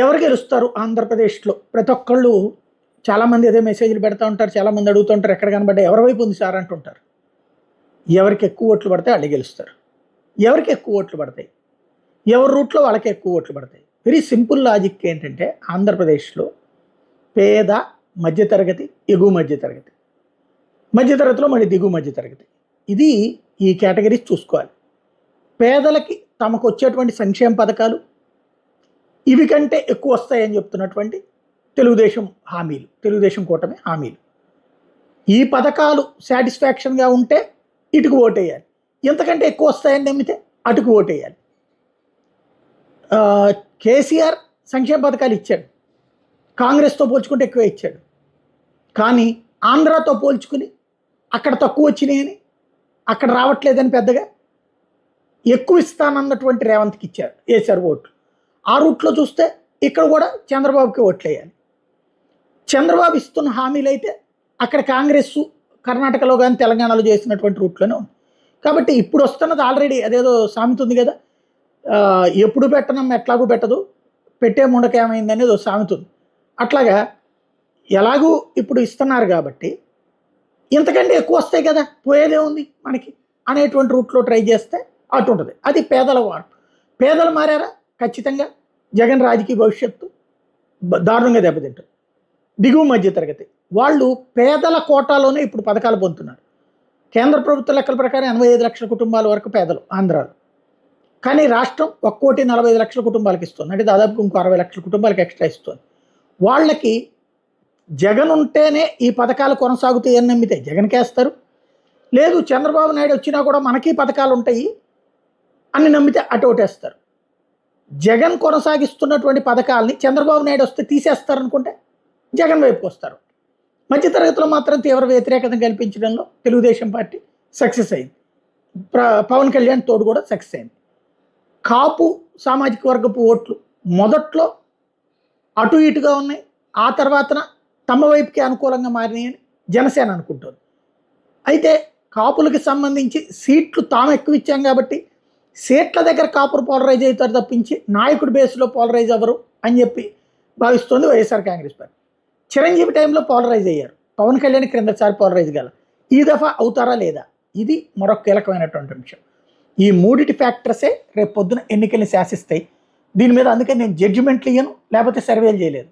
ఎవరు గెలుస్తారు ఆంధ్రప్రదేశ్లో? ప్రతి ఒక్కళ్ళు చాలామంది అదే మెసేజ్లు పెడతా ఉంటారు. చాలామంది అడుగుతూ ఉంటారు, ఎక్కడ కనబడ్డా ఎవరి వైపు ఉంది సార్ అంటుంటారు. ఎవరికి ఎక్కువ ఓట్లు పడతాయి వాళ్ళు గెలుస్తారు. ఎవరికి ఎక్కువ ఓట్లు పడతాయి, ఎవరి రూట్లో వాళ్ళకి ఎక్కువ ఓట్లు పడతాయి. వెరీ సింపుల్ లాజిక్ ఏంటంటే, ఆంధ్రప్రదేశ్లో పేద, మధ్యతరగతి, ఎగువ మధ్యతరగతి, మధ్యతరగతిలో మళ్ళీ దిగువ మధ్యతరగతి, ఇది ఈ కేటగిరీస్ చూసుకోవాలి. పేదలకి తమకు వచ్చేటువంటి సంక్షేమ పథకాలు ఇవి కంటే ఎక్కువ వస్తాయని చెప్తున్నటువంటి తెలుగుదేశం హామీలు, తెలుగుదేశం కూటమి హామీలు, ఈ పథకాలు సాటిస్ఫాక్షన్గా ఉంటే ఇటుకు ఓటేయాలి, ఇంతకంటే ఎక్కువ వస్తాయని నమ్మితే అటుకు ఓటేయాలి. కేసీఆర్ సంక్షేమ పథకాలు ఇచ్చాడు, కాంగ్రెస్తో పోల్చుకుంటే ఎక్కువ ఇచ్చాడు. కానీ ఆంధ్రాతో పోల్చుకుని అక్కడ తక్కువ వచ్చినాయని, అక్కడ రావట్లేదని పెద్దగా ఎక్కువ ఇస్తానన్నటువంటి రేవంత్కి ఇచ్చారు, వేశారు ఓట్లు. ఆ రూట్లో చూస్తే ఇక్కడ కూడా చంద్రబాబుకి ఓట్లు వేయాలి. చంద్రబాబు ఇస్తున్న హామీలు అయితే అక్కడ కాంగ్రెస్ కర్ణాటకలో కానీ తెలంగాణలో చేసినటువంటి రూట్లోనే ఉంది. కాబట్టి ఇప్పుడు వస్తున్నది ఆల్రెడీ అదేదో సామెత ఉంది కదా, ఎప్పుడు పెట్టడం ఎట్లాగూ పెట్టదు, పెట్టే ముండక ఏమైంది అనేది ఒక సామెత ఉంది. అట్లాగా ఎలాగూ ఇప్పుడు ఇస్తున్నారు కాబట్టి ఇంతకంటే ఎక్కువ వస్తాయి కదా, పోయేదే ఉంది మనకి అనేటువంటి రూట్లో ట్రై చేస్తే అటు ఉంటుంది. అది పేదల వారు. పేదలు మారారా, ఖచ్చితంగా జగన్ రాజకీయ భవిష్యత్తు దారుణంగా దెబ్బతింటుంది. దిగువ మధ్య తరగతి వాళ్ళు పేదల కోటాలోనే ఇప్పుడు పథకాలు పొందుతున్నారు. కేంద్ర ప్రభుత్వ లెక్కల ప్రకారం 85 లక్షల కుటుంబాల వరకు పేదలు ఆంధ్రాలో. కానీ రాష్ట్రం 1,45,00,000 కుటుంబాలకు ఇస్తుంది, అంటే దాదాపు ఇంకో 60 లక్షల కుటుంబాలకు ఎక్స్ట్రా ఇస్తుంది. వాళ్ళకి జగన్ ఉంటేనే ఈ పథకాలు కొనసాగుతాయని నమ్మితే జగన్కి వేస్తారు, లేదు చంద్రబాబు నాయుడు వచ్చినా కూడా మనకి పథకాలు ఉంటాయి అని నమ్మితే అటు ఓటేస్తారు. జగన్ కొనసాగిస్తున్నటువంటి పథకాలని చంద్రబాబు నాయుడు వస్తే తీసేస్తారనుకుంటే జగన్ వైపుకి వస్తారు. మధ్యతరగతిలో మాత్రం తీవ్ర వ్యతిరేకత కల్పించడంలో తెలుగుదేశం పార్టీ సక్సెస్ అయింది. పవన్ కళ్యాణ్ తోడు కూడా సక్సెస్ అయింది. కాపు సామాజిక వర్గపు ఓట్లు మొదట్లో అటు ఇటుగా ఉన్నాయి, ఆ తర్వాతన తమ వైపుకి అనుకూలంగా మారినాయని జనసేన అనుకుంటుంది. అయితే కాపులకి సంబంధించి సీట్లు తాము ఎక్కువ ఇచ్చాం కాబట్టి సీట్ల దగ్గర కాపులు పోలరైజ్ అవుతారు తప్పించి నాయకుడి బేస్లో పోలరైజ్ అవ్వరు అని చెప్పి భావిస్తోంది వైఎస్ఆర్ కాంగ్రెస్ పార్టీ. చిరంజీవి టైంలో పోలరైజ్ అయ్యారు, పవన్ కళ్యాణ్ క్రిందసారి పోలరైజ్ గల, ఈ దఫా అవుతారా లేదా, ఇది మరొక కీలకమైనటువంటి అంశం. ఈ మూడిటి ఫ్యాక్టర్సే రేపు పొద్దున ఎన్నికల్ని శాసిస్తాయి. దీని మీద అందుకే నేను జడ్జిమెంట్లు ఇయ్యను, లేకపోతే సర్వేలు చేయలేదు.